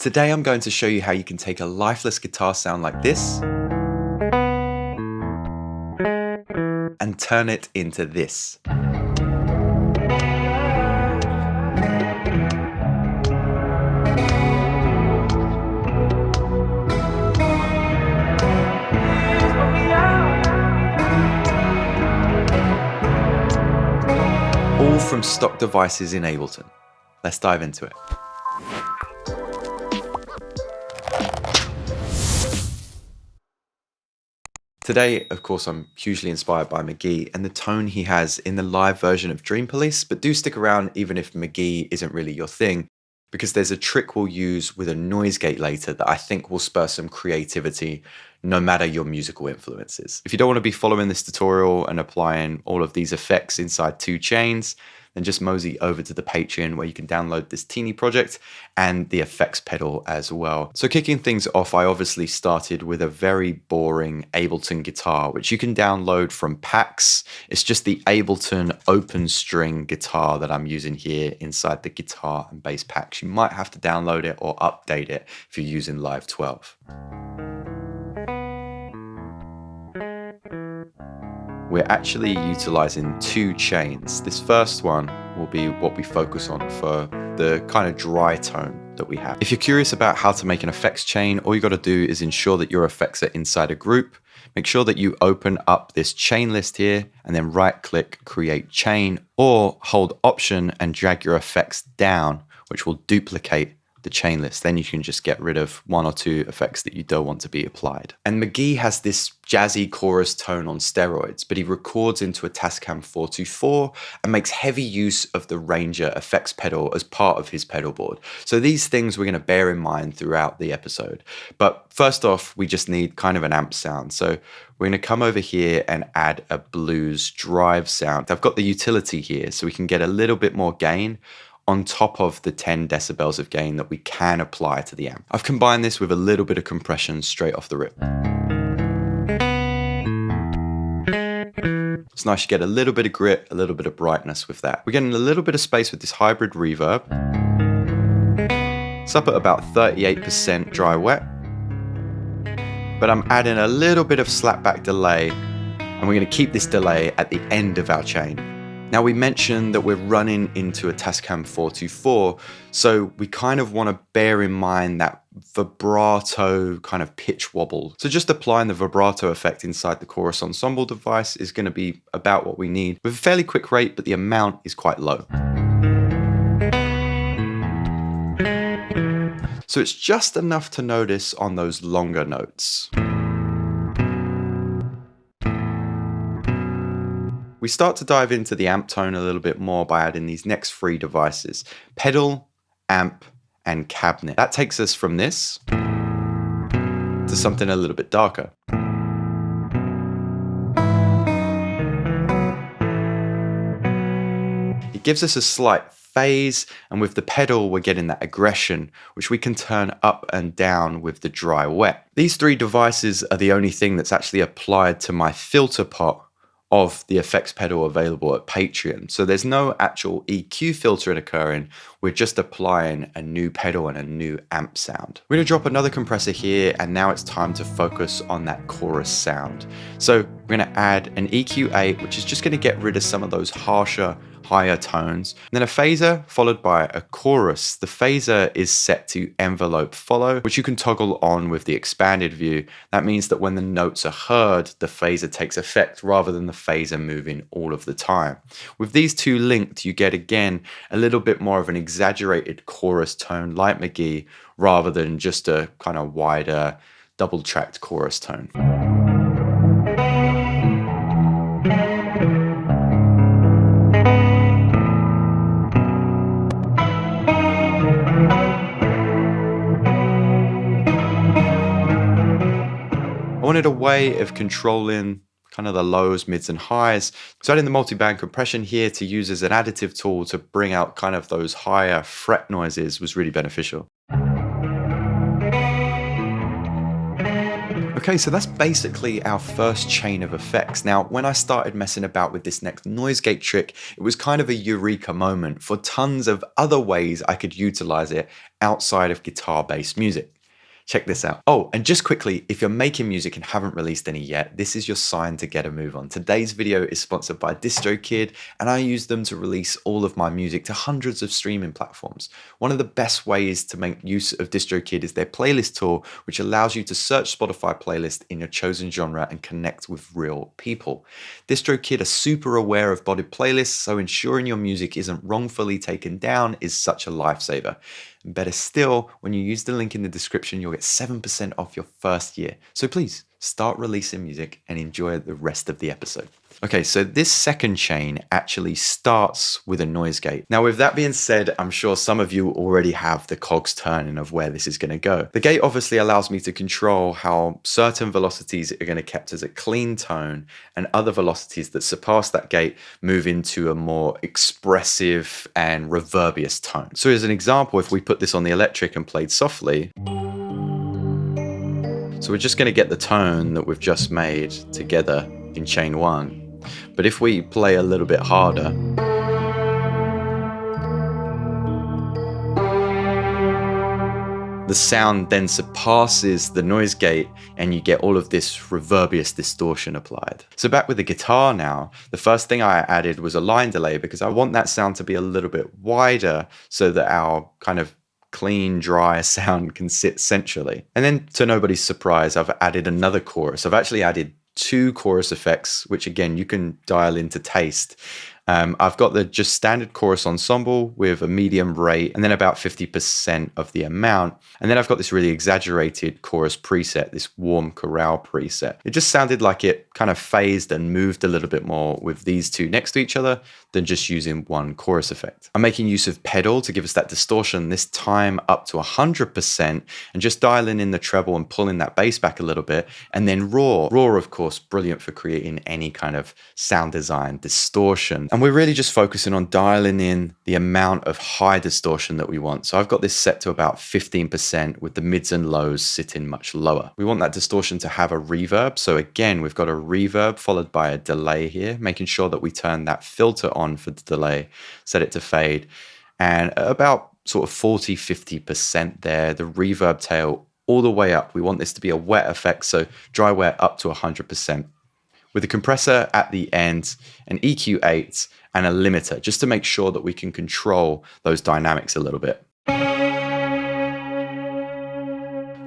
Today I'm going to show you how you can take a lifeless guitar sound like this and turn it into this. All from stock devices in Ableton. Let's dive into it. Today, of course, I'm hugely inspired by Mk.gee and the tone he has in the live version of Dream Police, but do stick around even if Mk.gee isn't really your thing, because there's a trick we'll use with a noise gate later that I think will spur some creativity no matter your musical influences. If you don't want to be following this tutorial and applying all of these effects inside 2 chains, then just mosey over to the Patreon where you can download this teeny project and the effects pedal as well. So kicking things off, I obviously started with a very boring Ableton guitar, which you can download from packs. It's just the Ableton open string guitar that I'm using here inside the guitar and bass packs. You might have to download it or update it if you're using Live 12. We're actually utilizing 2 chains. This first one will be what we focus on for the kind of dry tone that we have. If you're curious about how to make an effects chain, all you got to do is ensure that your effects are inside a group. Make sure that you open up this chain list here and then right click create chain, or hold Option and drag your effects down, which will duplicate the chain list. Then you can just get rid of 1 or 2 effects that you don't want to be applied. And Mk.gee has this jazzy chorus tone on steroids, but he records into a Tascam 424 and makes heavy use of the Ranger effects pedal as part of his pedal board. So these things we're going to bear in mind throughout the episode. But first off, we just need kind of an amp sound. So we're going to come over here and add a blues drive sound. I've got the utility here so we can get a little bit more gain on top of the 10 decibels of gain that we can apply to the amp. I've combined this with a little bit of compression straight off the rip. It's nice to get a little bit of grit, a little bit of brightness with that. We're getting a little bit of space with this hybrid reverb. It's up at about 38% dry wet. But I'm adding a little bit of slapback delay, and we're going to keep this delay at the end of our chain. Now, we mentioned that we're running into a Tascam 424, so we kind of want to bear in mind that vibrato kind of pitch wobble. So just applying the vibrato effect inside the chorus ensemble device is going to be about what we need with a fairly quick rate, but the amount is quite low. So it's just enough to notice on those longer notes. We start to dive into the amp tone a little bit more by adding these next 3 devices: pedal, amp, and cabinet. That takes us from this to something a little bit darker. It gives us a slight phase, and with the pedal we're getting that aggression, which we can turn up and down with the dry wet. These 3 devices are the only thing that's actually applied to my filter pot of the effects pedal available at Patreon. So there's no actual EQ filtering occurring. We're just applying a new pedal and a new amp sound. We're gonna drop another compressor here, and now it's time to focus on that chorus sound. So we're gonna add an EQ8, which is just gonna get rid of some of those harsher, higher tones. And then a phaser followed by a chorus. The phaser is set to envelope follow, which you can toggle on with the expanded view. That means that when the notes are heard, the phaser takes effect rather than the phaser moving all of the time. With these 2 linked, you get again a little bit more of an exaggerated chorus tone like Mk.gee, rather than just a kind of wider double-tracked chorus tone. I wanted a way of controlling kind of the lows, mids, and highs. So adding the multi-band compression here to use as an additive tool to bring out kind of those higher fret noises was really beneficial. Okay, so that's basically our first chain of effects. Now, when I started messing about with this next noise gate trick, it was kind of a eureka moment for tons of other ways I could utilize it outside of guitar-based music. Check this out. Oh, and just quickly, if you're making music and haven't released any yet, this is your sign to get a move on. Today's video is sponsored by DistroKid, and I use them to release all of my music to hundreds of streaming platforms. One of the best ways to make use of DistroKid is their playlist tool, which allows you to search Spotify playlist in your chosen genre and connect with real people. DistroKid are super aware of bodied playlists, so ensuring your music isn't wrongfully taken down is such a lifesaver. And better still, when you use the link in the description, you'll get 7% off your first year. So please start releasing music and enjoy the rest of the episode. Okay, so this second chain actually starts with a noise gate. Now, with that being said, I'm sure some of you already have the cogs turning of where this is going to go. The gate obviously allows me to control how certain velocities are going to be kept as a clean tone, and other velocities that surpass that gate move into a more expressive and reverbious tone. So as an example, if we put this on the electric and played softly, so we're just going to get the tone that we've just made together in chain one. But if we play a little bit harder, the sound then surpasses the noise gate and you get all of this reverbious distortion applied. So back with the guitar now, the first thing I added was a line delay because I want that sound to be a little bit wider so that our kind of clean, dry sound can sit centrally. And then to nobody's surprise, I've added another chorus. I've actually added 2 chorus effects, which again, you can dial into taste. I've got the just standard chorus ensemble with a medium rate and then about 50% of the amount. And then I've got this really exaggerated chorus preset, this warm chorale preset. It just sounded like it kind of phased and moved a little bit more with these two next to each other than just using one chorus effect. I'm making use of pedal to give us that distortion, this time up to 100%, and just dialing in the treble and pulling that bass back a little bit. And then raw. Raw, of course, brilliant for creating any kind of sound design, distortion. And we're really just focusing on dialing in the amount of high distortion that we want. So I've got this set to about 15% with the mids and lows sitting much lower. We want that distortion to have a reverb. So again, we've got a reverb followed by a delay here, making sure that we turn that filter on for the delay, set it to fade, and about sort of 40-50% there, the reverb tail all the way up. We want this to be a wet effect, so dry wet up to 100%. With a compressor at the end, an EQ8, and a limiter, just to make sure that we can control those dynamics a little bit.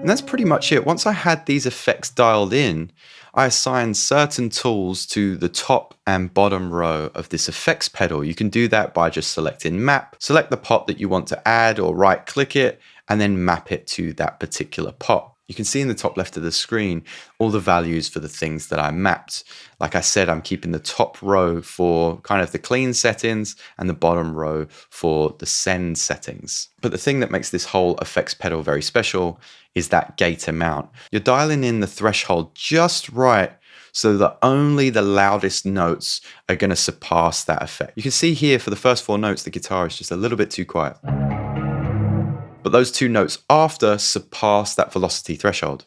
And that's pretty much it. Once I had these effects dialed in, I assigned certain tools to the top and bottom row of this effects pedal. You can do that by just selecting map, select the pot that you want to add or right click it, and then map it to that particular pot. You can see in the top left of the screen all the values for the things that I mapped. Like I said, I'm keeping the top row for kind of the clean settings and the bottom row for the send settings. But the thing that makes this whole effects pedal very special is that gate amount. You're dialing in the threshold just right so that only the loudest notes are going to surpass that effect. You can see here for the first 4 notes, the guitar is just a little bit too quiet. But those 2 notes after surpass that velocity threshold.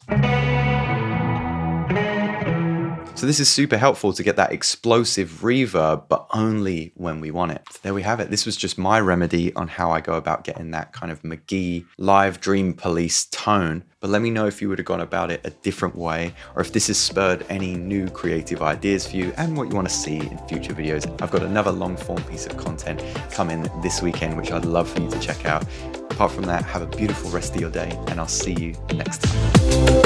So this is super helpful to get that explosive reverb, but only when we want it. So there we have it. This was just my remedy on how I go about getting that kind of Mk.gee live Dream Police tone. But let me know if you would have gone about it a different way, or if this has spurred any new creative ideas for you and what you want to see in future videos. I've got another long form piece of content coming this weekend, which I'd love for you to check out. Apart from that, have a beautiful rest of your day, and I'll see you next time.